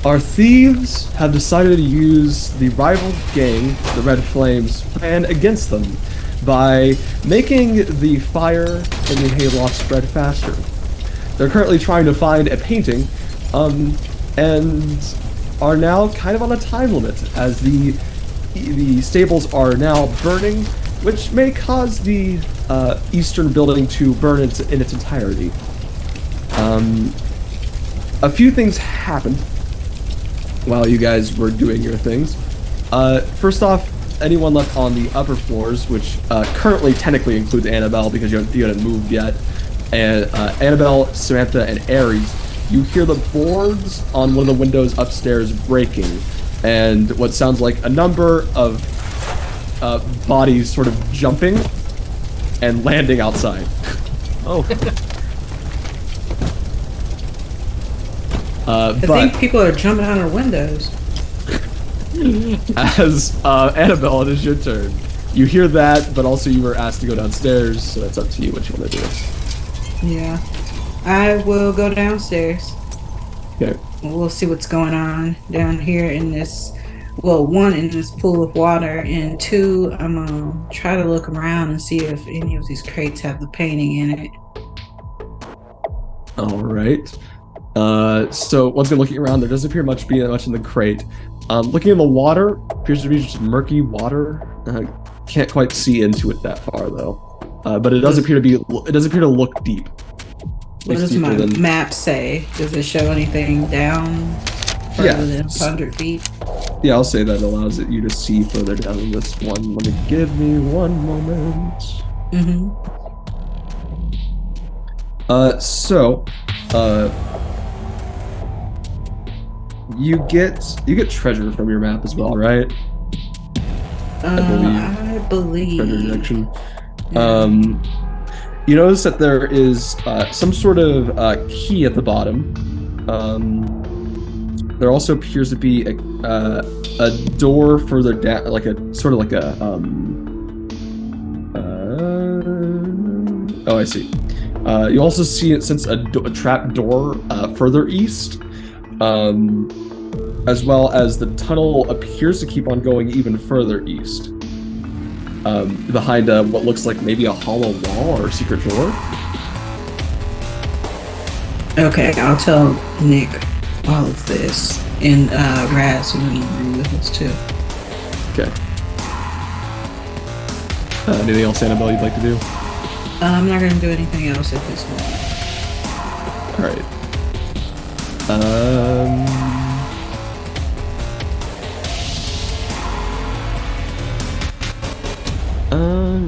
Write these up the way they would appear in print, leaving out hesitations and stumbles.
Our thieves have decided to use the rival gang, the Red Flames, plan against them by making the fire in the hayloft spread faster. They're currently trying to find a painting, and are now kind of on a time limit as the stables are now burning, which may cause the eastern building to burn in its entirety. A few things happened while you guys were doing your things. First off, anyone left on the upper floors, which currently technically includes Anabel because you haven't moved yet, and Anabel, Samantha, and Aries, you hear the boards on one of the windows upstairs breaking, and what sounds like a number of bodies sort of jumping and landing outside. Oh. I think people are jumping out of windows. As Anabel, it is your turn. You hear that, but also you were asked to go downstairs, so that's up to you what you want to do. Yeah. I will go downstairs. Okay. We'll see what's going on down here in this, well, one, in this pool of water, and two, I'm gonna try to look around and see if any of these crates have the painting in it. All right. So once again, looking around, there doesn't appear be that much in the crate. Looking in the water, appears to be just murky water. Can't quite see into it that far though. But it does appear to look deep. What does my map say? Does it show anything down further than 100 feet? Yeah, I'll say that allows you to see further down in this one. Let me give me one moment. You get treasure from your map as well, right? I believe. Treasure direction. You notice that there is some sort of key at the bottom. There also appears to be a door further down, like a sort of like a oh, I see. You also see, since a trap door further east, as well as the tunnel appears to keep on going even further east, behind what looks like maybe a hollow wall or a secret door. Okay, I'll tell Nick all of this, and Razz will agree with us too. Okay. Anything else, Anabel, you'd like to do? I'm not gonna do anything else at this moment. All right.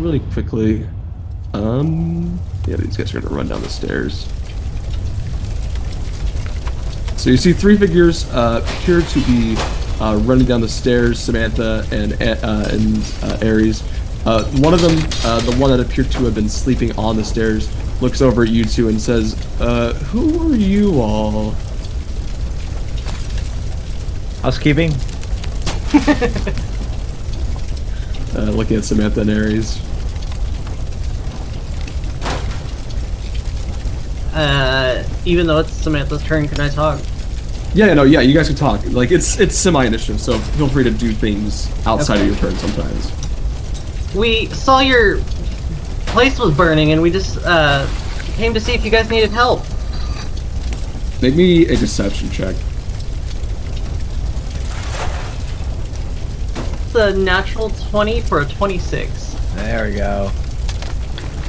Really quickly. Yeah, these guys are gonna run down the stairs. So you see three figures appear to be running down the stairs. Samantha and Aries. One of them, the one that appeared to have been sleeping on the stairs, looks over at you two and says, "Who are you all?" Housekeeping. Looking at Samantha and Aries. Even though it's Samantha's turn, can I talk? Yeah, no, yeah, you guys can talk. Like, it's semi-initiative, so feel free to do things outside of your turn sometimes. We saw your place was burning, and we just came to see if you guys needed help. Make me a deception check. It's a natural 20 for a 26. There we go.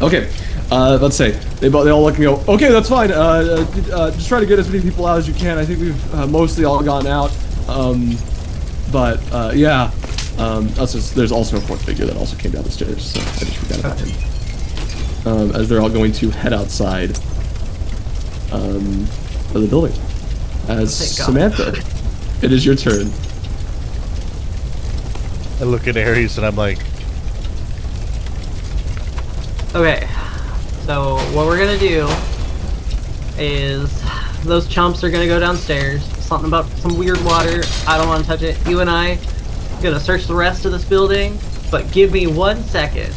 Okay, let's say they all look and go, okay, that's fine. Just try to get as many people out as you can. I think we've mostly all gone out. Yeah. There's also a fourth figure that also came down the stairs, so I just forgot about him. As they're all going to head outside of the building. As Samantha, it is your turn. I look at Aries and I'm like, Okay, so what we're gonna do is those chumps are gonna go downstairs. Something about some weird water. I don't want to touch it. You and I gonna search the rest of this building, but give me 1 second.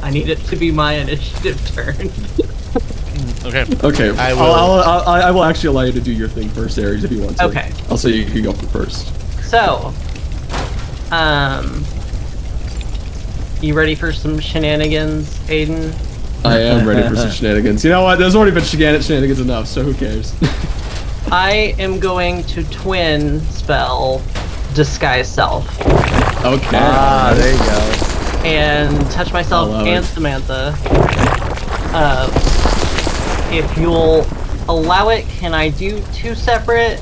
I need it to be my initiative turn. Okay. Okay, I will. I will actually allow you to do your thing first, Aries, if you want to. Okay. I'll say you can go first. So, you ready for some shenanigans, Aiden? I am ready for some shenanigans. You know what? There's already been shenanigans enough, so who cares? I am going to twin spell Disguise Self. Okay. Ah, there you go. And touch myself and Samantha. If you'll allow it, can I do 2 separate,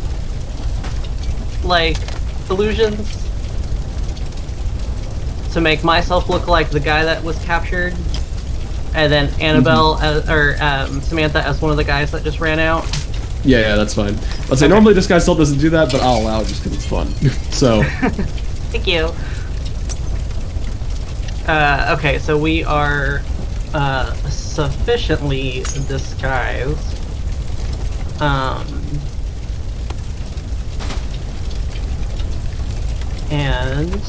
like, illusions? To make myself look like the guy that was captured? And then Anabel, Samantha as one of the guys that just ran out? Yeah, that's fine. I'd say normally Disguise Self doesn't do that, but I'll allow it just because it's fun. So. Thank you. Okay, so we are sufficiently disguised. And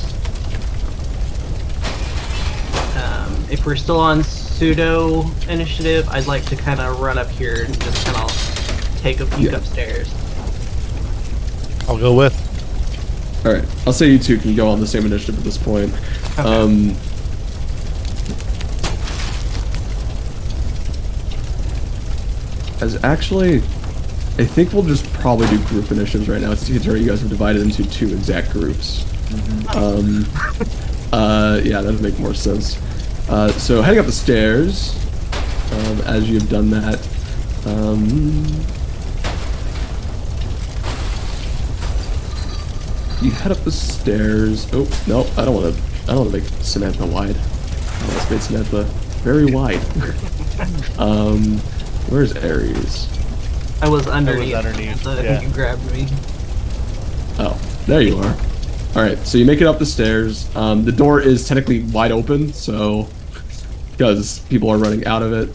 if we're still on pseudo initiative, I'd like to kind of run up here and just kind of take a peek upstairs. I'll go with. All right, I'll say you two can go on the same initiative at this point. Okay. As actually, I think we'll just probably do group initiatives right now. It's considering you guys are divided into 2 exact groups. Yeah, that would make more sense. So heading up the stairs, as you've done that, you head up the stairs. Oh no, I don't want to make Samantha wide. Let's make Samantha very wide. Where's Aries? I was underneath. I think you grabbed me. Oh, there you are. All right, so you make it up the stairs. The door is technically wide open, so because people are running out of it.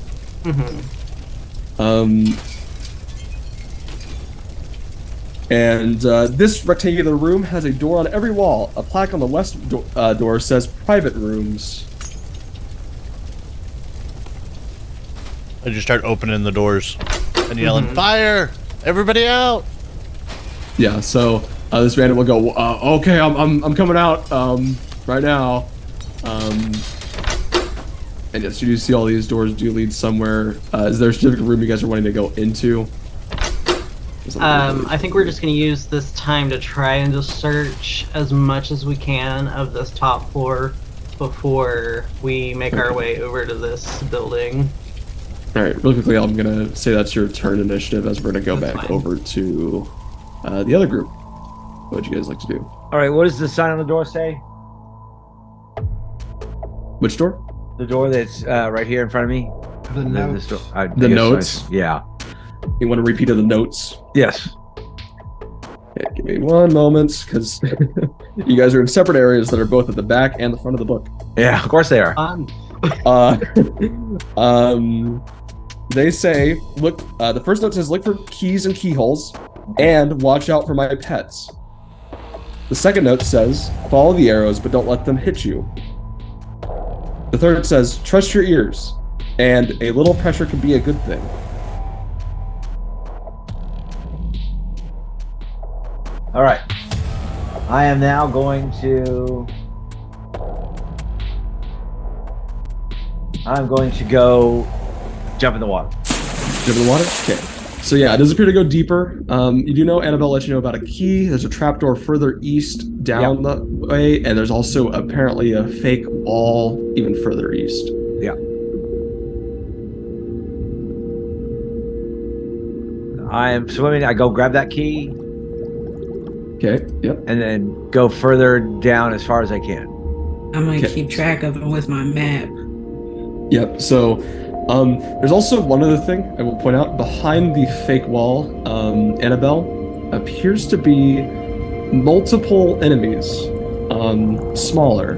And this rectangular room has a door on every wall. A plaque on the west door says "Private Rooms." I just start opening the doors and yelling, "Fire! Everybody out!" Yeah. So this bandit will go. Okay, I'm coming out right now. And yes, you do see all these doors do lead somewhere. Is there a specific room you guys are wanting to go into? I think we're just going to use this time to try and just search as much as we can of this top floor before we make our way over to this building. All right, really quickly, I'm gonna say that's your turn initiative as we're gonna go back over to the other group. What would you guys like to do? All right, what does the sign on the door say? Which door? The door that's right here in front of me. The notes. The notes? Yeah. You want to repeat the notes? Yes. Okay, give me one moment, because you guys are in separate areas that are both at the back and the front of the book. Yeah, of course they are. They say, look, the first note says, look for keys and keyholes, and watch out for my pets. The second note says, follow the arrows, but don't let them hit you. The third says, trust your ears, and a little pressure can be a good thing. All right. I am now going to... I'm going to go jump in the water. Jump in the water? Okay. So yeah, it does appear to go deeper. You do know, Anabel let you know about a key. There's a trapdoor further east down the way, and there's also apparently a fake wall even further east. Yeah. I am swimming. I go grab that key. Okay, yep. And then go further down as far as I can. I'm gonna keep track of them with my map. Yep, so there's also one other thing I will point out. Behind the fake wall, Anabel, appears to be multiple enemies, smaller.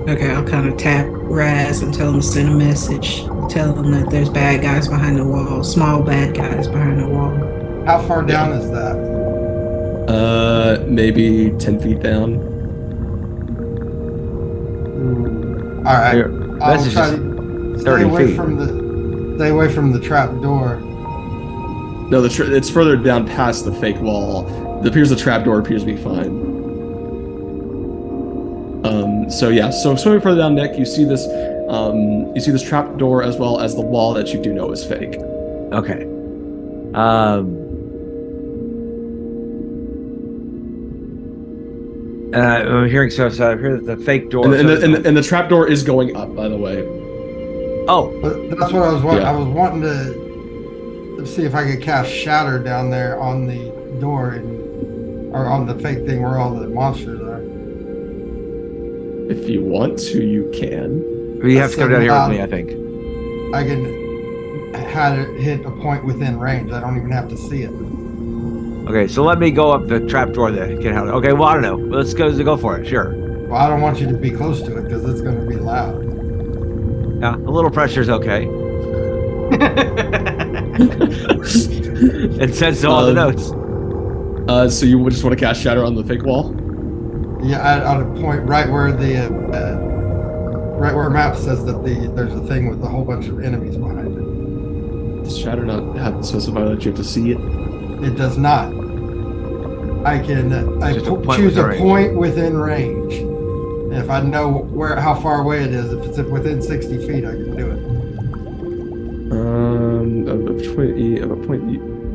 Okay, I'll kind of tap Razz and tell him to send a message. Tell him that there's bad guys behind the wall, small bad guys behind the wall. How far down is that? Maybe 10 feet down. All right. Here, I'll this is try just to stay 30 away feet. from Stay away from the trap door. No, it's further down past the fake wall. It appears the trapdoor appears to be fine. So yeah, so swimming further down, Nick, you see this trapdoor as well as the wall that you do know is fake. Okay. I'm hearing so I hear that the fake door. And the trapdoor is going up, by the way. Oh, But that's what I was wanting. Yeah. I was wanting to see if I could cast Shatter down there on the door or on the fake thing where all the monsters are. If you want to, you can. you have to come down here with me, I think. I can hit a point within range. I don't even have to see it. Okay, so let me go up the trap door then. Okay, well, I don't know. Let's go for it. Sure. Well, I don't want you to be close to it because it's going to be loud. Yeah, a little pressure is okay. It says all the notes. So you just want to cast Shatter on the fake wall? Yeah, at a point right where right where map says that there's a thing with a whole bunch of enemies behind it. Does Shatter not have to specify that you have to see it? It does not. I choose a point within range. And if I know how far away it is, if it's within 60 feet, I can do it.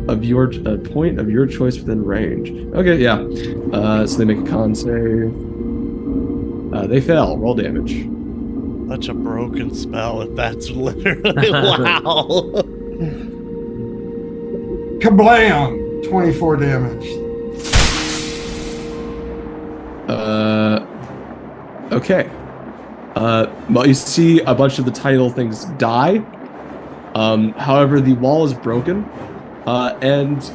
A point of your choice within range. Okay, yeah. So they make a con save. They fail. Roll damage. Such a broken spell if that's literally wow. Kablam! 24 damage. Okay. Well, you see a bunch of the tiny little things die. However, the wall is broken. And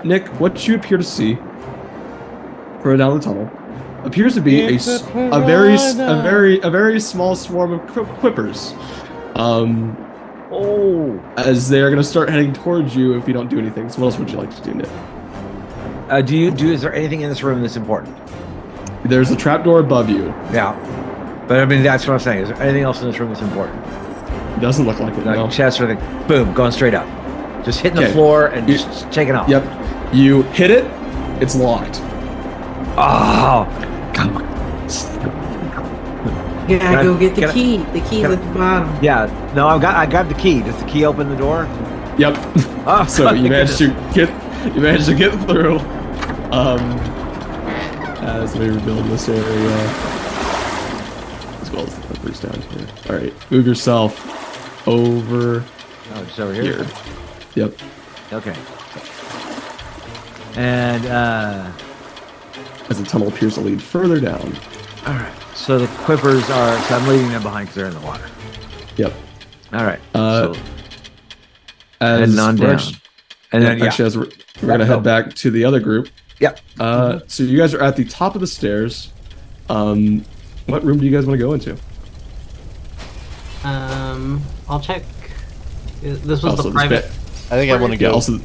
Nick, what you appear to see further down the tunnel appears to be a very small swarm of quippers. As they are going to start heading towards you if you don't do anything. So what else would you like to do, Nick? Is there anything in this room that's important? There's a trapdoor above you. Yeah. But I mean, that's what I'm saying. Is there anything else in this room that's important? It doesn't look like it, Like no. chest or anything? Boom, going straight up. Just hitting the floor and just taking off. Yep. You hit it, it's locked. Oh, come on. You gotta go get the key. The key's can I- at the bottom. Yeah, no, I got the key. Does the key open the door? Yep. Oh, So you managed to get through. As we rebuild this area, as well as the clippers down here. All right, move yourself over Oh, just over here. here. Yep. Okay. And As the tunnel appears to lead further down. all right. So the quippers are. So I'm leaving them behind because they're in the water. Yep. All right. As heading on we're down. actu- And then actually, as we're gonna head back to the other group. Yep. So you guys are at the top of the stairs. What room do you guys want to go into? I'll check. This was Also, the this private. I think I want to Yeah. go. Also,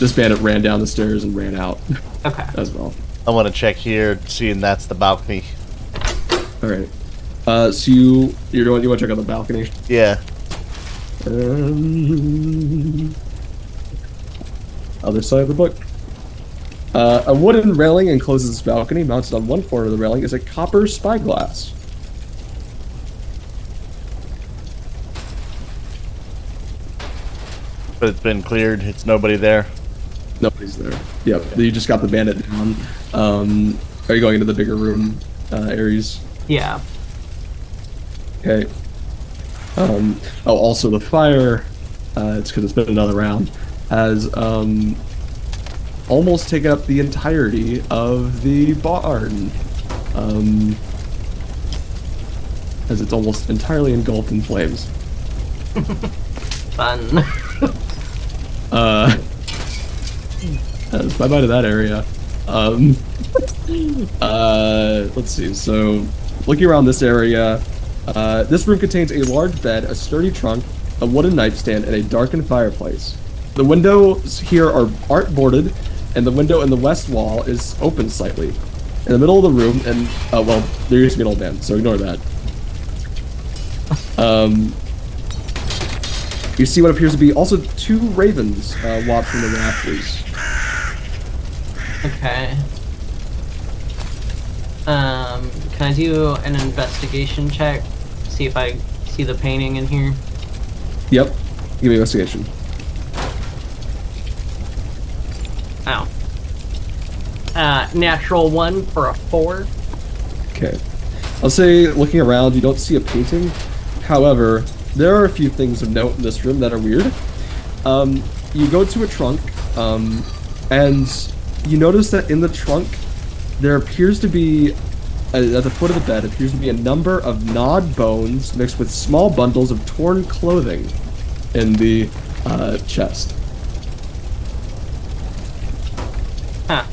this bandit ran down the stairs and ran out Okay. as well. I want to check here, seeing that's the balcony. All right. So you want to check out the balcony? Yeah. Other side of the book. A wooden railing encloses this balcony. Mounted on one corner of the railing is a copper spyglass. But it's been cleared. It's nobody there. Nobody's there. Yep. You just got the bandit down. Are you going into the bigger room, Aries? Yeah. Okay. Also the fire, it's because it's been another round, has almost taken up the entirety of the barn. As it's almost entirely engulfed in flames. Fun. Bye-bye to that area. Let's see, so looking around this area, this room contains a large bed, a sturdy trunk, a wooden nightstand, and a darkened fireplace. The windows here aren't boarded, and the window in the west wall is open slightly. In the middle of the room, and well, there used to be an old man, so ignore that. You see what appears to be also 2 ravens watching the rafters. Okay. Can I do an investigation check? See if I see the painting in here. Yep. Give me investigation. Oh. Natural 1 for a 4. Okay. I'll say, looking around, you don't see a painting. However, there are a few things of note in this room that are weird. You go to a trunk, and you notice that in the trunk, there appears to be, at the foot of the bed, appears to be a number of gnawed bones mixed with small bundles of torn clothing in the chest. Huh.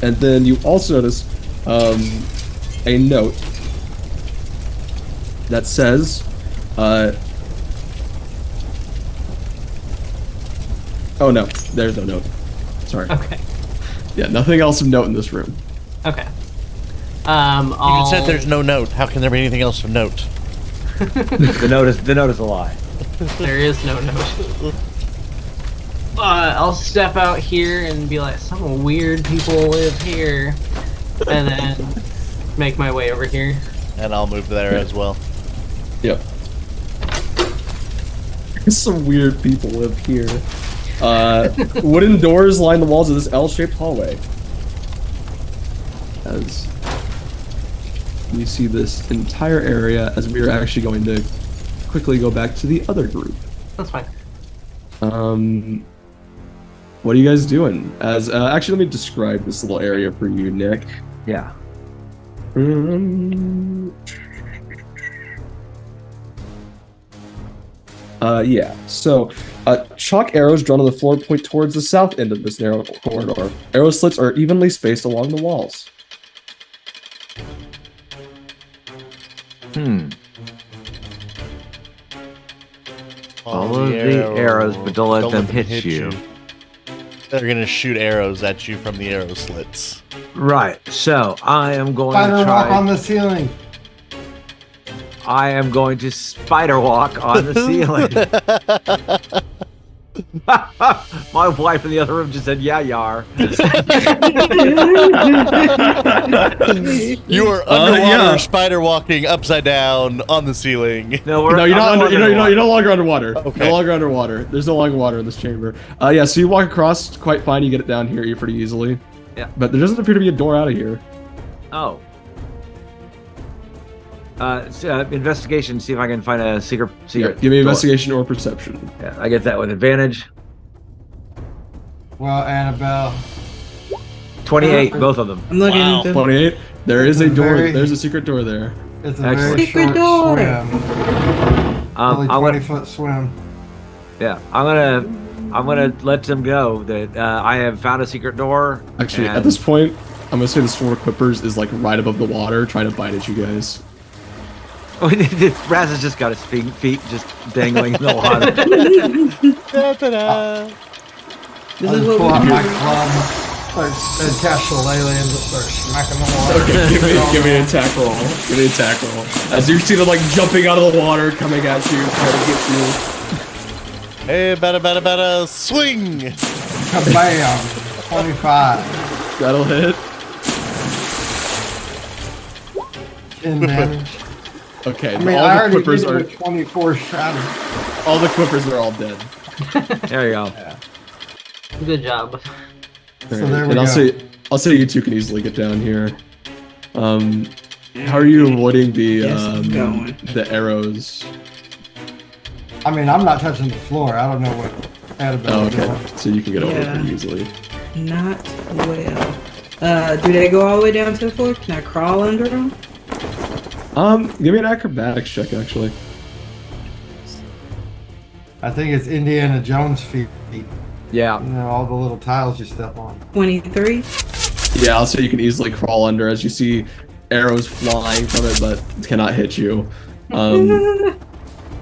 And then you also notice a note that says, oh no, there's no note. Sorry. Okay. Yeah, nothing else of note in this room. Okay. You said there's no note. How can there be anything else of note? The note is a lie. There is no note. I'll step out here and be like, some weird people live here, and then make my way over here. And I'll move there as well. Yep. Some weird people live here. Wooden doors line the walls of this L-shaped hallway. As you see this entire area, as we are actually going to quickly go back to the other group. That's fine. What are you guys doing? As actually, let me describe this little area for you, Nick. Yeah. Yeah. So, chalk arrows drawn on the floor point towards the south end of this narrow corridor. Arrow slits are evenly spaced along the walls. Follow the arrows, but don't let them hit you. They're gonna shoot arrows at you from the arrow slits. Right. So I am going Spider to walk try. on the ceiling. I am going to spider walk on the ceiling. My wife in the other room just said, "Yeah, yar." You are underwater spider walking upside down on the ceiling. No, No, you're not. You're no longer underwater. Okay. No longer underwater. There's no longer water in this chamber. Yeah. So you walk across quite fine. You get it down here pretty easily. Yeah. But there doesn't appear to be a door out of here. Oh. Investigation. See if I can find a secret. Yeah, give me door. investigation or perception. Yeah, I get that with advantage. Well, Anabel. 28, both of them. I'm looking Wow. at them. 28. There is a door. Very- There's a secret door there. It's a Excellent. very Secret short door. swim. Only I'm 20-foot swim. Yeah, I'm gonna let them go that I have found a secret door. Actually, and- at this point, I'm gonna say the sword equippers is like right above the water, trying to bite at you guys. Razz has just got his feet just dangling in the water. Da-da-da. This I'll is just what pull we out do. my club and cast Shillelagh and just start smacking the water. Okay, give me an attack roll. Give me an attack roll. As you see them like jumping out of the water, coming at you, trying to get you. Hey, bada, swing! Kabam! 25. That'll hit. 10 damage. Okay, I mean, all I the already quippers did are it with 24 shatter. all the quippers are all dead. There you go. Good job. So there we and go. I'll say you two can easily get down here. How are you avoiding Yes, I'm going. the arrows? I mean, I'm not touching the floor. I don't know what Anabel Oh, is doing. okay. So you can get over it Yeah. pretty easily. Not well. Do they go all the way down to the floor? Can I crawl under them? Give me an acrobatics check, actually. I think it's Indiana Jones feet. Yeah. You know, all the little tiles you step on. 23. Yeah, I'll say you can easily crawl under as you see arrows flying from it, but cannot hit you.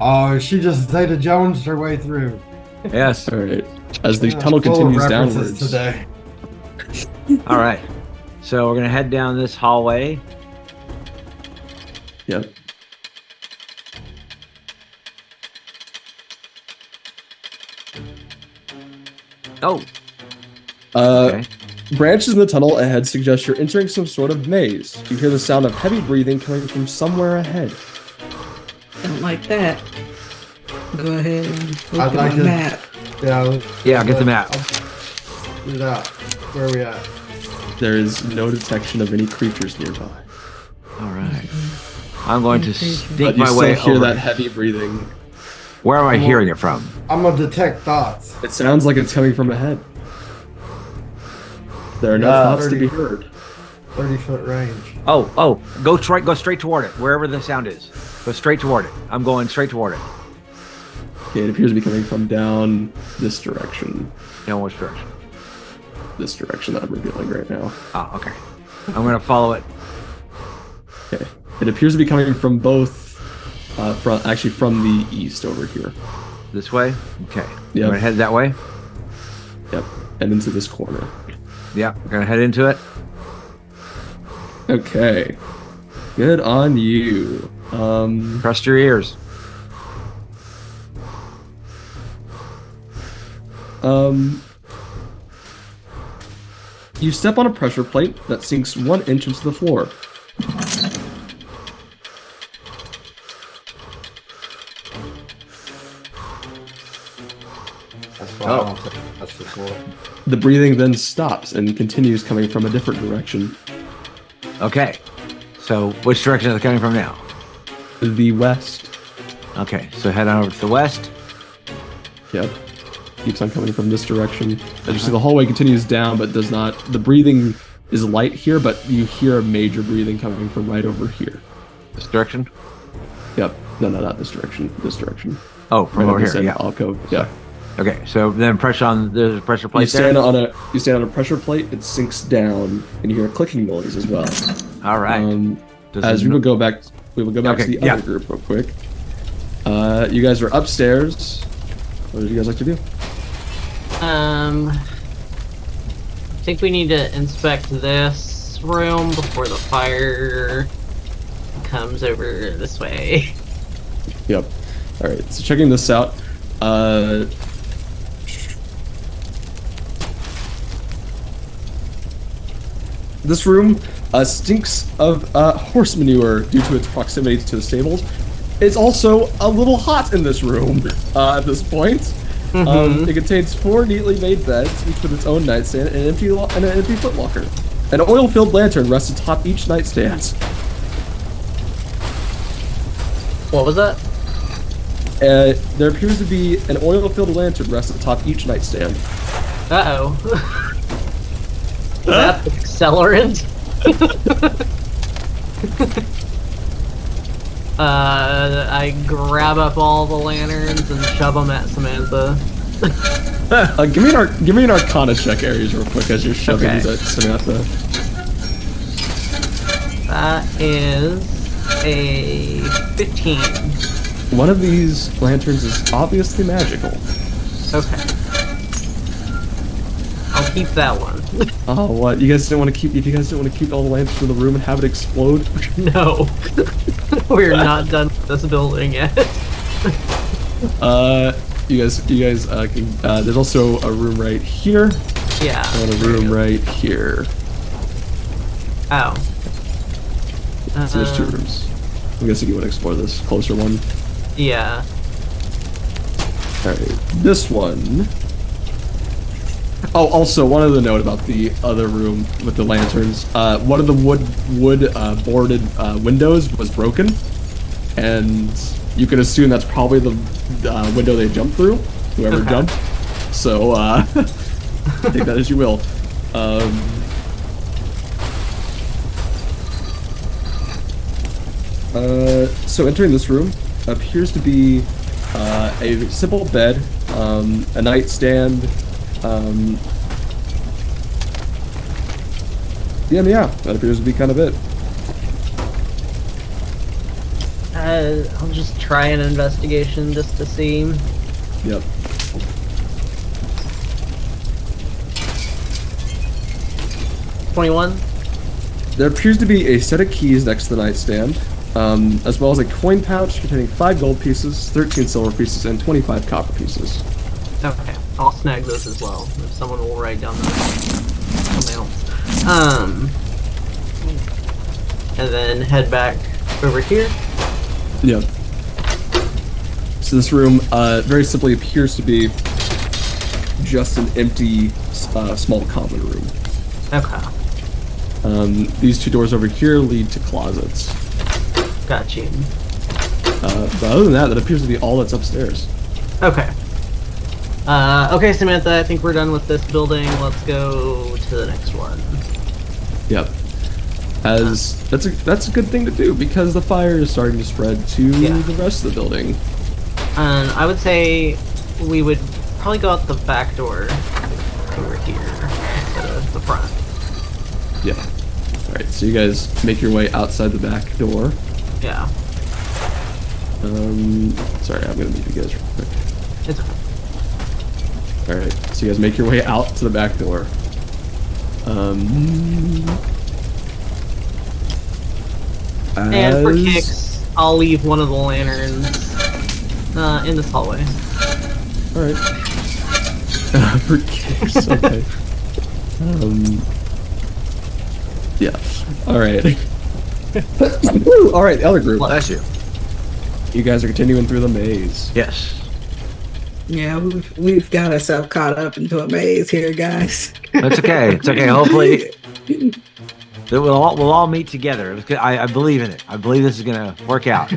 Oh, she just Zeta Jones her way through. Yes. All right. As the Yeah, tunnel full of continues references downwards. today. All right. So we're gonna head down this hallway. Yep. Oh. Okay. Branches in the tunnel ahead suggest you're entering some sort of maze. You hear the sound of heavy breathing coming from somewhere ahead. Don't like that. Go ahead and look I'd at like my to. map. Yeah. I'll get the map. Get it out. Where are we at? There is no detection of any creatures nearby. All right. I'm going to sneak But you my still way hear over. that heavy breathing. Where am I hearing it from? I'm gonna detect thoughts. It sounds like it's coming from ahead. There are no thoughts to be heard. 30-foot range. Oh, go straight toward it, wherever the sound is. Go straight toward it. I'm going straight toward it. Okay, it appears to be coming from down this direction. In which direction? This direction that I'm revealing right now. Oh, okay. I'm gonna follow it. Okay. It appears to be coming from both, from the east over here. This way? Okay. Yep. I'm gonna head that way? Yep. And into this corner. Yeah, we're gonna head into it. Okay. Good on you. Trust your ears. You step on a pressure plate that sinks 1 inch into the floor. That's why I don't think that's the floor. The breathing then stops and continues coming from a different direction. Okay. So which direction is it coming from now? The west. Okay, so head on over to the west. Yep. Keeps on coming from this direction. As you see, the hallway continues down, but does not. The breathing is light here, but you hear a major breathing coming from right over here. This direction? Yep. No, not this direction. This direction. Oh, from Right over up this here. end, Yeah. alcove. Yeah. Okay, so then pressure on the pressure plate You stand there. on a pressure plate. It sinks down, and you hear a clicking noise as well. All right. As we will go back, to the yeah. other group real quick. You guys are upstairs. What would you guys like to do? I think we need to inspect this room before the fire comes over this way. Yep. All right. So checking this out. This room stinks of horse manure due to its proximity to the stables. It's also a little hot in this room at this point. It contains 4 neatly made beds, each with its own nightstand and an empty footlocker. An oil-filled lantern rests atop each nightstand. What was that? There appears to be an oil-filled lantern rests atop each nightstand. Uh-oh. Is that accelerant? I grab up all the lanterns and shove them at Samantha. Give me an Arcana check, Aries, real quick, as you're shoving these at Samantha. That is a 15. One of these lanterns is obviously magical. Okay. I'll keep that one. Oh, what? You guys didn't want to keep? If you guys didn't want to keep all the lanterns in the room and have it explode? No. We're not done with this building yet. You guys can. There's also a room right here. Yeah. And a room right here. Oh. So there's 2 rooms. I'm guessing you want to explore this closer one. Yeah. Alright, this one. Oh, also, one other note about the other room with the lanterns. One of the wood boarded windows was broken, and you can assume that's probably the window they jumped through, whoever jumped. So, take that as you will. So entering this room appears to be a simple bed, a nightstand. Yeah, that appears to be kind of it. I'll just try an investigation just to see. Yep. $21. There appears to be a set of keys next to the nightstand. as well as a coin pouch containing 5 gold pieces, 13 silver pieces, and 25 copper pieces. Okay, I'll snag those as well. If someone will write down the amounts. And then head back over here. Yep. So this room, very simply appears to be just an empty, small common room. Okay. These 2 doors over here lead to closets. Got you. But other than that, that appears to be all that's upstairs. Okay. Okay, Samantha, I think we're done with this building. Let's go to the next one. Yep. As that's a good thing to do because the fire is starting to spread to the rest of the building. And I would say we would probably go out the back door over here instead of the front. Yeah. All right. So you guys make your way outside the back door. Yeah. Sorry, I'm gonna mute you guys real quick. It's okay. All right. So you guys make your way out to the back door. And for kicks, I'll leave one of the lanterns in this hallway. All right. For kicks, okay. Yeah. All right. All right. The other group. Bless you. You guys are continuing through the maze. Yes. Yeah, we've got ourselves caught up into a maze here, guys. That's okay. It's okay. Hopefully, we'll all meet together. I believe in it. I believe this is gonna work out.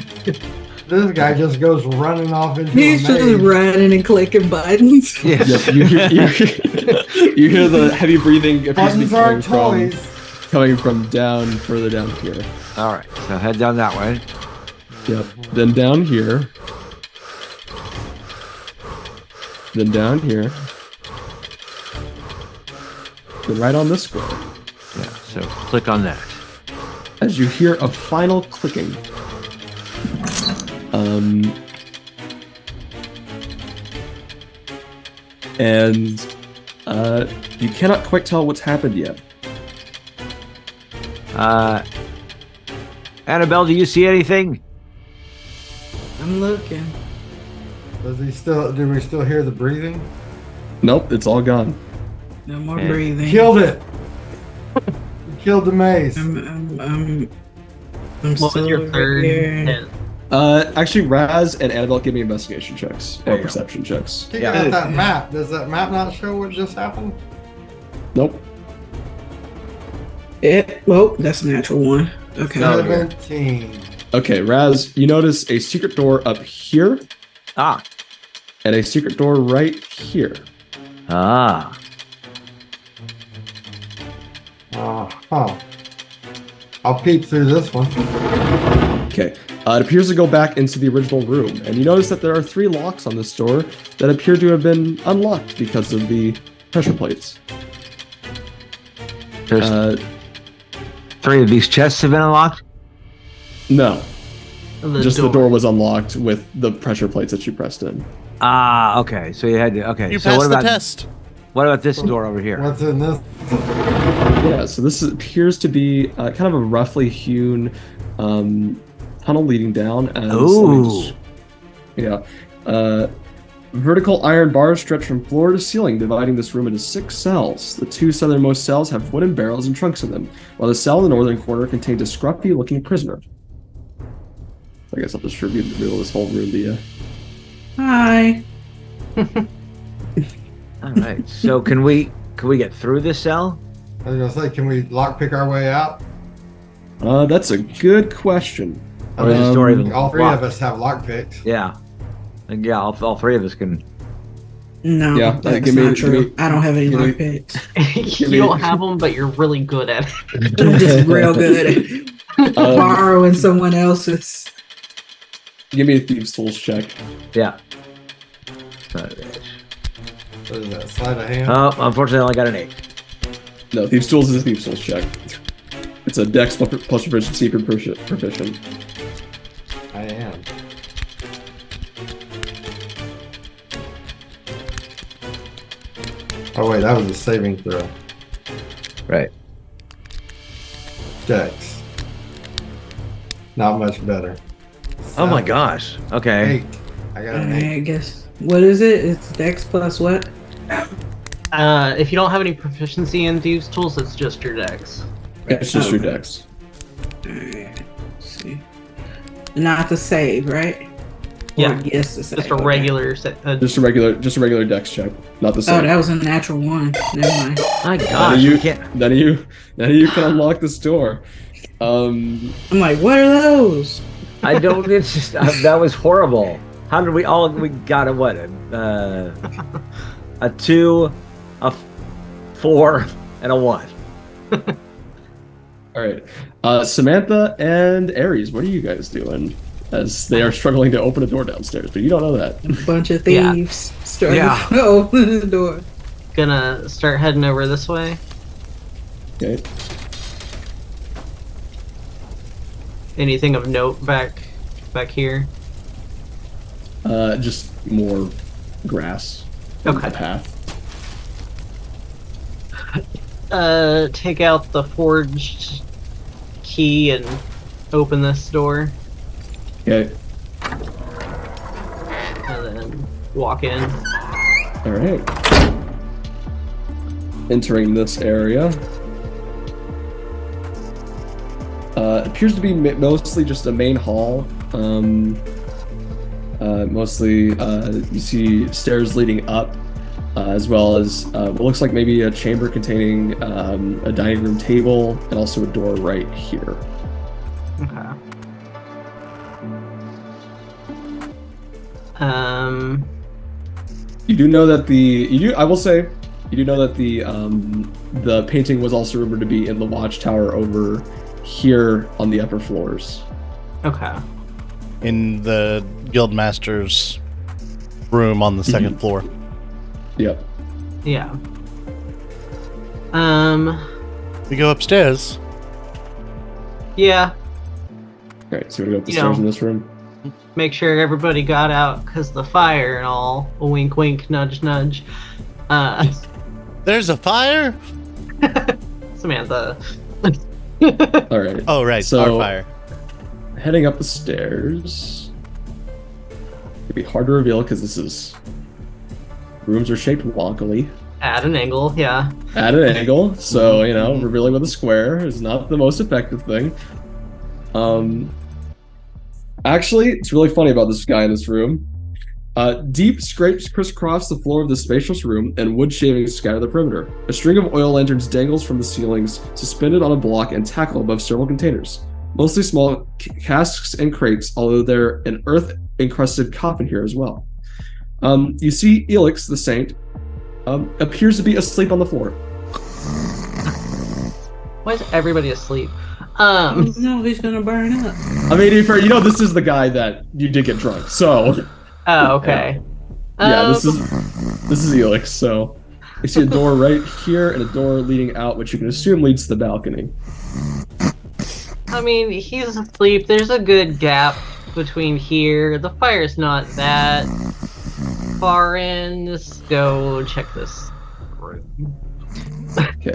This guy just goes running off into He's a maze. just running and clicking buttons. Yes. Yep, you hear the heavy breathing appears to be Buttons aren't toys. coming from further down here. All right. So head down that way. Yep. Then down here. Then down here. Then right on this square. Yeah. So click on that. As you hear a final clicking. And you cannot quite tell what's happened yet. Anabel, do you see anything? I'm looking. Do we still hear the breathing? Nope, it's all gone. No more Yeah. breathing. Killed it. Killed the maze. I'm What was still your over third here. hit? Actually, Razz and Anabel give me investigation checks There or you go. perception checks. Looking at that map. Does that map not show what just happened? Nope. Well, that's a natural one. Okay. No. 17. Okay, Raz, you notice a secret door up here Ah. and a secret door right here. Ah. Oh. I'll peep through this one. Okay, it appears to go back into the original room, and you notice that there are 3 locks on this door that appear to have been unlocked because of the pressure plates. There's 3 of these chests have been unlocked. No, just the door. door was unlocked with the pressure plates that you pressed in. Ah. Okay. So you had to. Okay. You so passed what the about test. what about this door over here? What's in this? Yeah, so this appears to be kind of a roughly hewn tunnel leading down. And Ooh. Vertical iron bars stretch from floor to ceiling, dividing this room into 6 cells. The 2 southernmost cells have wooden barrels and trunks in them, while the cell in the northern corner contains a scruffy-looking prisoner. I guess I'll just reveal this whole room to you. Hi. All right. So can we get through this cell? I was gonna say, can we lockpick our way out? That's a good question. Or is this door even All 3 locked? of us have lockpicks. Yeah. And yeah, all 3 of us can. No, Yeah, that's give me- not true. give me- I don't have any give me- lockpicks. You don't have them, but you're really good at it. I'm just real good at borrowing someone else's. Give me a Thieves Tools check. Yeah. What is that? Sleight of hand? Oh, unfortunately, I only got an 8. No, Thieves Tools is a Thieves Tools check. It's a Dex plus proficiency for proficient. I am. Oh wait, that was a saving throw. Right. Dex. Not much better. Oh my gosh. Okay. 8. I got All an right, 8. I guess. What is it? It's Dex plus what? If you don't have any proficiency in Thieves tools, it's just your dex. It's just your dex. Alright, let's see. Not the save, right? Yeah. Or yes, the save. Just a okay. regular. Just a regular dex check, not the Oh, same. that was a natural 1. Never mind. My None gosh. of you, You can't. none of you can unlock this door. I'm like, what are those? I don't. It's just that was horrible. How did we got a what? A 2, a 4, and a 1. All right, Samantha and Aries, what are you guys doing? As they are struggling to open a door downstairs, but you don't know that. A bunch of thieves starting Yeah. to open the door. Gonna start heading over this way. Okay. Anything of note back here? Just more grass. On Okay. The path. Take out the forged key and open this door, Okay. and then walk in. All right. Entering this area. Appears to be mostly just a main hall. Mostly, you see stairs leading up, as well as what looks like maybe a chamber containing a dining room table and also a door right here. Okay. You do know that I will say, you do know that the painting was also rumored to be in the watchtower over here on the upper floors. Okay. In the guildmaster's room on the second floor. Yep. Yeah. We go upstairs. Yeah. All right, so we're gonna go up the You stairs know. in this room. Make sure everybody got out because the fire and all. Wink, wink, nudge, nudge. There's a fire? Samantha. All right. Oh, right. So- our fire. Heading up the stairs. It'd be hard to reveal because rooms are shaped wonkily At an angle, yeah. at an angle, so revealing with a square is not the most effective thing. Actually, it's really funny about this guy in this room. Deep scrapes crisscross the floor of the spacious room, and wood shavings scatter the perimeter. A string of oil lanterns dangles from the ceilings, suspended on a block and tackle above several containers. Mostly small casks and crates, although there an earth-encrusted coffin here as well. You see Elix, the saint, appears to be asleep on the floor. Why is everybody asleep? No, he's gonna burn up. I mean, this is the guy that you did get drunk, so Oh, okay. yeah, this is Elix. So you see a door right here and a door leading out, which you can assume leads to the balcony. I mean, he's asleep. There's a good gap between here. The fire's not that far in. Let's go check this room. Okay.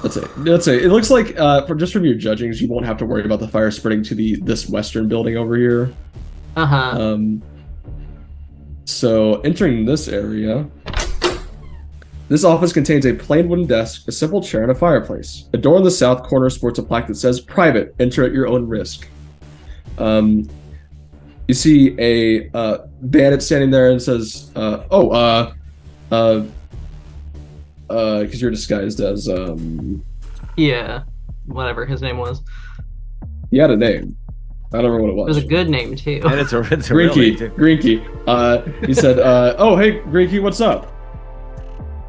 Let's say it looks like from your judgings, you won't have to worry about the fire spreading to this western building over here. Uh-huh. So entering this area, this office contains a plain wooden desk, a simple chair, and a fireplace. A door in the south corner sports a plaque that says "Private. Enter at your own risk." You see a bandit standing there and says, because you're disguised as Yeah. Whatever his name was. he had a name. I don't remember what it It was was. a good name, too. And it's a real name, too. Greenkey. He said, "Oh, hey, Greenkey, what's up?"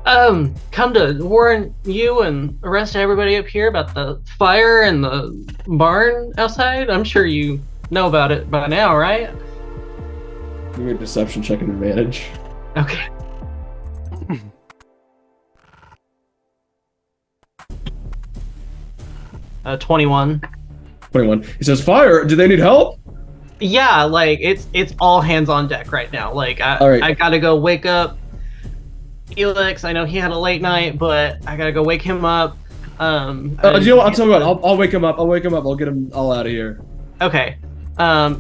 Come to warn you and the rest of everybody up here about the fire and the barn outside. I'm sure you know about it by now, right? Give me a deception check and advantage. Okay. 21. 21. He says, "Fire! Do they need help?" Yeah, like it's all hands on deck right now. Like All right. I gotta go wake up Elix. I know he had a late night, but I gotta go wake him up. Do you know what? I'll tell you what. I'll wake him up. I'll get him all out of here. Okay.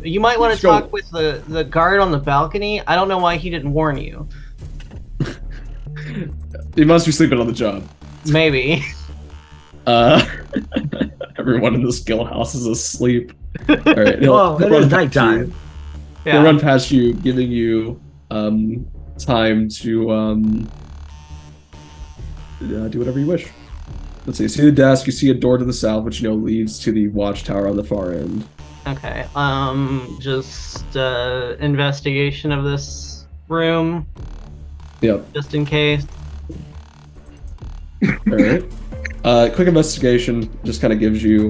You might want to talk with the guard on the balcony. I don't know why he didn't warn you. He must be sleeping on the job. Maybe. Everyone in this guild house is asleep. All right. It is nighttime. He'll run past you, giving you time to do whatever you wish. Let's see. You see the desk. You see a door to the south, which leads to the watchtower on the far end. Okay. Just investigation of this room. Yep. Just in case. All right. Quick investigation just kind of gives you,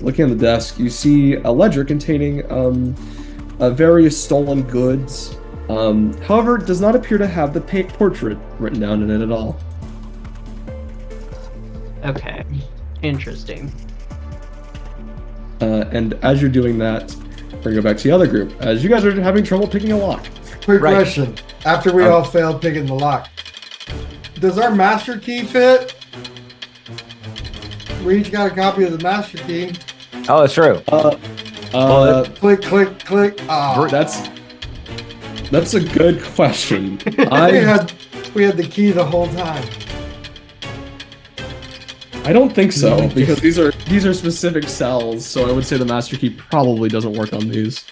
looking at the desk, you see a ledger containing various stolen goods. However, it does not appear to have the portrait written down in it at all. Okay. Interesting. And as you're doing that, we're going to go back to the other group. As you guys are having trouble picking a lock. Quick question. After we all failed picking the lock, does our master key fit? We each got a copy of the master key. Oh, that's true. Click, click, click. Oh. That's a good question. We had the key the whole time. I don't think so, because these are specific cells, so I would say the master key probably doesn't work on these.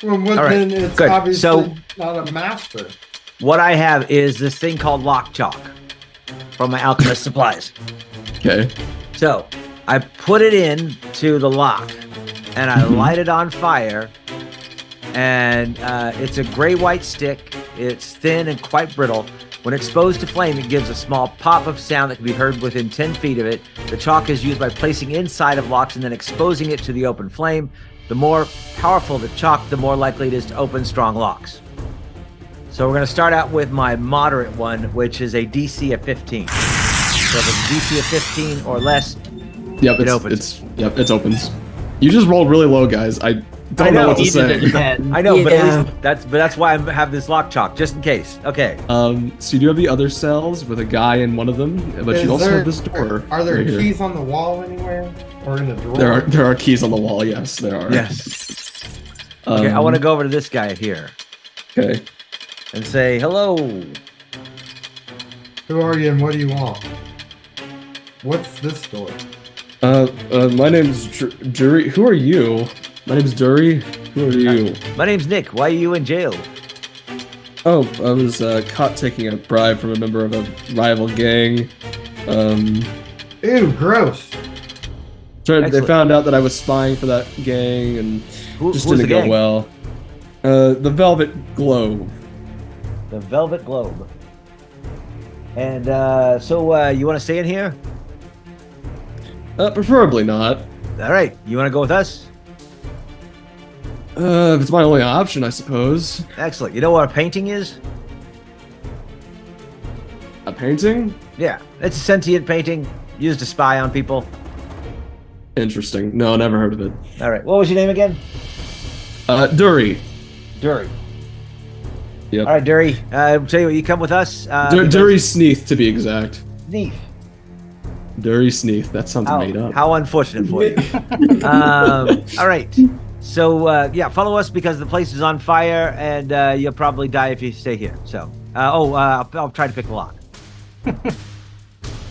Well, then it's obviously not a master. What I have is this thing called lock chalk from my alchemist supplies. Okay. So I put it in to the lock and I light it on fire, and it's a gray-white stick. It's thin and quite brittle. When exposed to flame, it gives a small pop of sound that can be heard within 10 feet of it. The chalk is used by placing inside of locks and then exposing it to the open flame. The more powerful the chalk, the more likely it is to open strong locks. So we're going to start out with my moderate one, which is a DC of 15. So if it's DC of 15 or less, it opens. It opens. You just rolled really low, guys. I don't know what to say. I know, but at least that's why I have this lock chalk, just in case. Okay. So you do have the other cells with a guy in one of them, but you also have this door. Are there keys on the wall anywhere, or in a drawer? There are keys on the wall. Yes, there are. Yes. Okay, I want to go over to this guy here. Okay. And say hello. Who are you and what do you want? What's this door? My name's Dury. Who are you? My name's Dury. Who are you? My name's Nick. Why are you in jail? Oh, I was caught taking a bribe from a member of a rival gang. Ew, gross. They found out that I was spying for that gang, and just didn't go well. The Velvet Globe. The Velvet Globe. And so you want to stay in here? Preferably not. All right. You want to go with us? If it's my only option, I suppose. Excellent. You know what a painting is? A painting? Yeah. It's a sentient painting used to spy on people. Interesting. No, never heard of it. All right. What was your name again? Dury. Dury. Yep. All right, Dury. I'll tell you what, you come with us. Dury Sneath, to be exact. Sneath. Dury Sneath. That sounds made up. How unfortunate for you. All right. So, follow us because the place is on fire, and you'll probably die if you stay here. So, I'll try to pick the lock.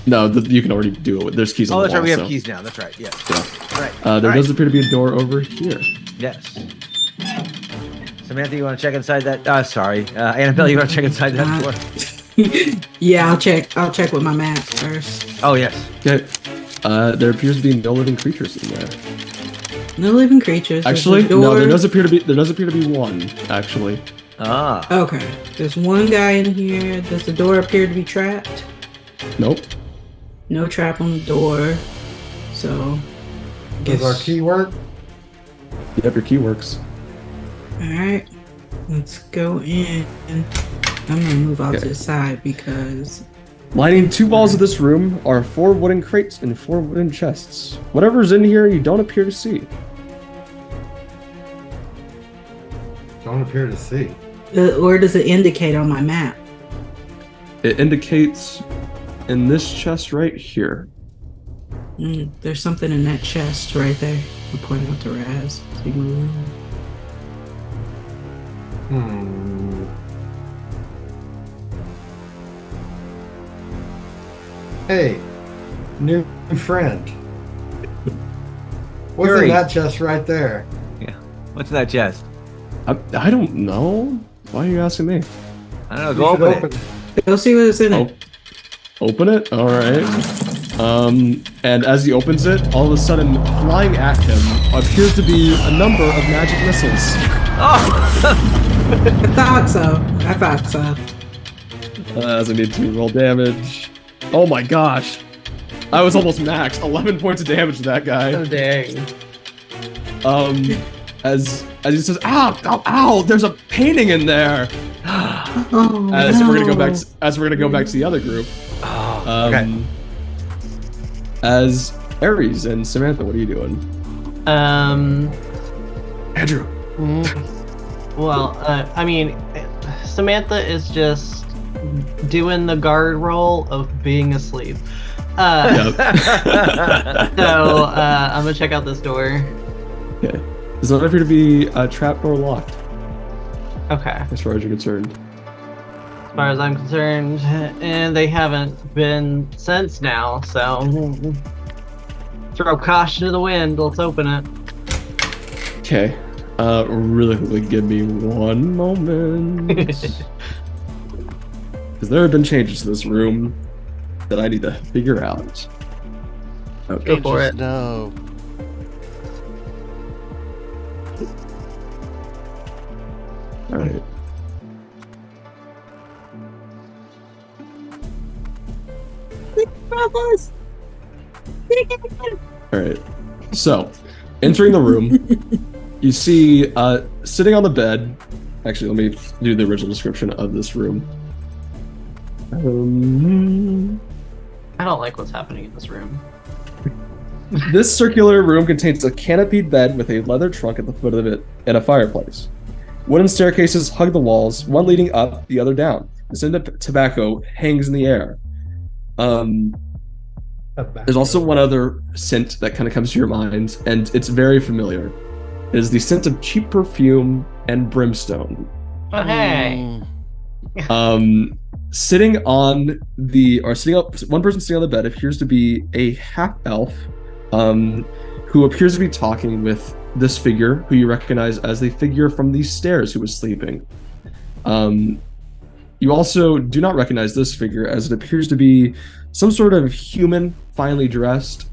No, you can already do it. There's keys on the wall. Oh, that's right. We have keys now. That's right. Yeah. All right. There does appear to be a door over here. Yes. Samantha, you want to check inside that? Sorry. Anabel, you want to check inside that door? Yeah, I'll check with my map first. Oh, yes. Okay. There appears to be no living creatures in there. No living creatures. Actually, no. There does appear to be one. Actually. Ah. Okay. There's one guy in here. Does the door appear to be trapped? Nope. No trap on the door. So. Does our key work? Yep, your key works. All right. Let's go in. I'm gonna move out to the side because. Lining 2 walls of this room are 4 wooden crates and 4 wooden chests. Whatever's in here, you don't appear to see. Don't appear to see. Or does it indicate on my map? It indicates in this chest right here. There's something in that chest right there. I'll point out to Razz. So you move. Hey, new friend. What's in that chest right there? Yeah. What's in that chest? I don't know. Why are you asking me? I don't know. Go open it. Go see what's in it. Open it? Alright. And as he opens it, all of a sudden, flying at him appears to be a number of magic missiles. I thought so. As I need to roll damage. Oh my gosh. I was almost maxed. 11 points of damage to that guy. Oh, dang. As he says, ow, there's a painting in there. We're gonna go back to the other group. Okay. As Aries and Samantha, what are you doing? Andrew. Well, I mean, Samantha is just doing the guard role of being asleep. So I'm gonna check out this door. Okay. Does not appear to be trapped or locked, Okay. as far as you're concerned. As far as I'm concerned, and they haven't been since now, so throw caution to the wind. Let's open it. Okay. Really quickly, give me one moment. Because there have been changes to this room that I need to figure out. Okay. Go for it. No. All right. All right. So, entering the room, you see sitting on the bed. Actually, let me do the original description of this room. I don't like what's happening in this room. This circular room contains a canopied bed with a leather trunk at the foot of it and a fireplace. Wooden staircases hug the walls, one leading up, the other down. The scent of tobacco hangs in the air. There's also one other scent that kind of comes to your mind, and it's very familiar. It is the scent of cheap perfume and brimstone. Oh, hey. Sitting on one person sitting on the bed appears to be a half elf, who appears to be talking with this figure, who you recognize as the figure from the stairs who was sleeping. You also do not recognize this figure, as it appears to be some sort of human, finely dressed.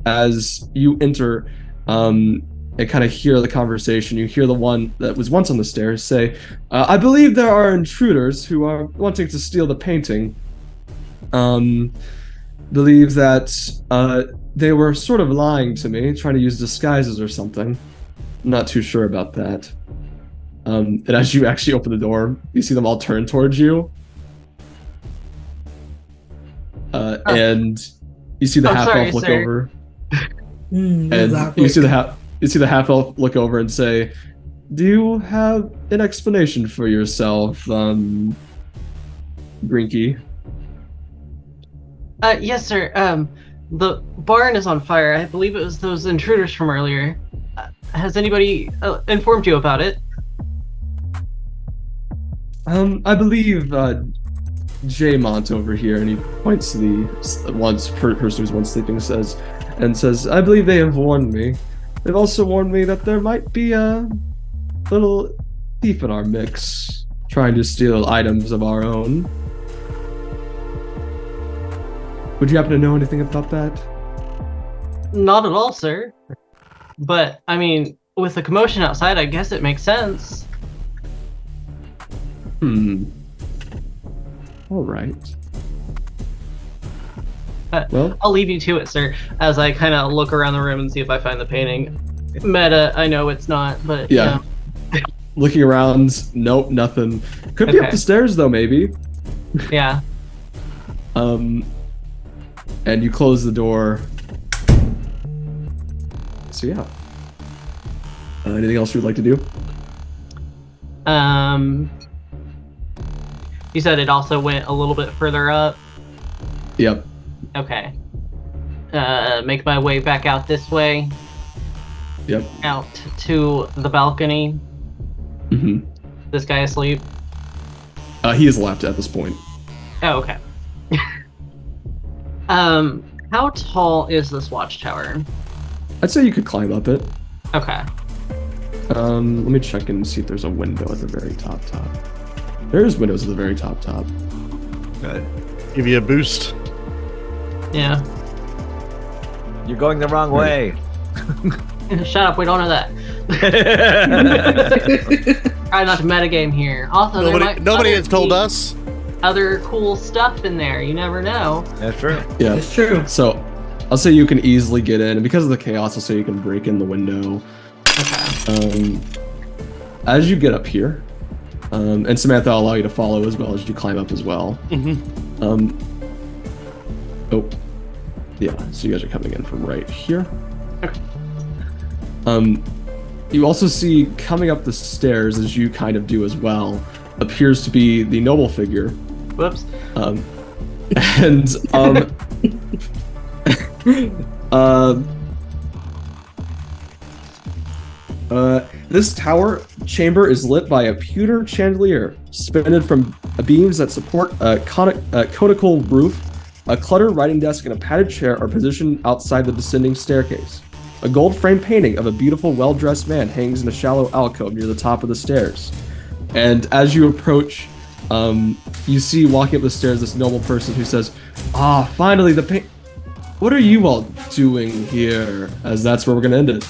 As you enter and kind of hear the conversation, you hear the one that was once on the stairs say, I believe there are intruders who are wanting to steal the painting. Believe that they were sort of lying to me, trying to use disguises or something. I'm not too sure about that. And as you actually open the door, you see them all turn towards you. And you see the half elf look over. And you see the half elf look over and say, "Do you have an explanation for yourself, Grinky?" Yes, sir. The barn is on fire. I believe it was those intruders from earlier. Has anybody informed you about it? I believe J-Mont over here, and he points to the person who's once sleeping, says, I believe they have warned me. They've also warned me that there might be a little thief in our mix, trying to steal items of our own. Would you happen to know anything about that? Not at all, sir. But, I mean, with the commotion outside, I guess it makes sense. All right. Well, I'll leave you to it, sir, as I kind of look around the room and see if I find the painting. Meta, I know it's not, but yeah. Looking around, nope, nothing. Could be up the stairs though, maybe. Yeah. And you close the door. So yeah. Anything else you'd like to do? You said it also went a little bit further up? Yep. Okay. make my way back out this way. Yep. Out to the balcony. Mm-hmm. This guy asleep? He is left at this point. Oh, okay. How tall is this watchtower? I'd say you could climb up it. Okay. Let me check and see if there's a window at the very top. There's windows at the very top. Good. Give you a boost. Yeah. You're going the wrong way. Shut up, we don't know that. Try not to metagame here. Also, Nobody has told us. Other cool stuff in there. You never know. That's true. Yeah, It's true. So, I'll say you can easily get in, and because of the chaos, I'll say you can break in the window. Okay. As you get up here, and Samantha, I'll allow you to follow as well as you climb up as well. Mm-hmm. Oh, yeah. So you guys are coming in from right here. Okay. You also see coming up the stairs, as you kind of do as well, appears to be the noble figure. Whoops. This tower chamber is lit by a pewter chandelier suspended from beams that support a conical roof. A cluttered writing desk and a padded chair are positioned outside the descending staircase. A gold-framed painting of a beautiful, well-dressed man hangs in a shallow alcove near the top of the stairs. And as you approach, you see walking up the stairs this noble person who says, "Ah, finally the paint. What are you all doing here?" As that's where we're gonna end it.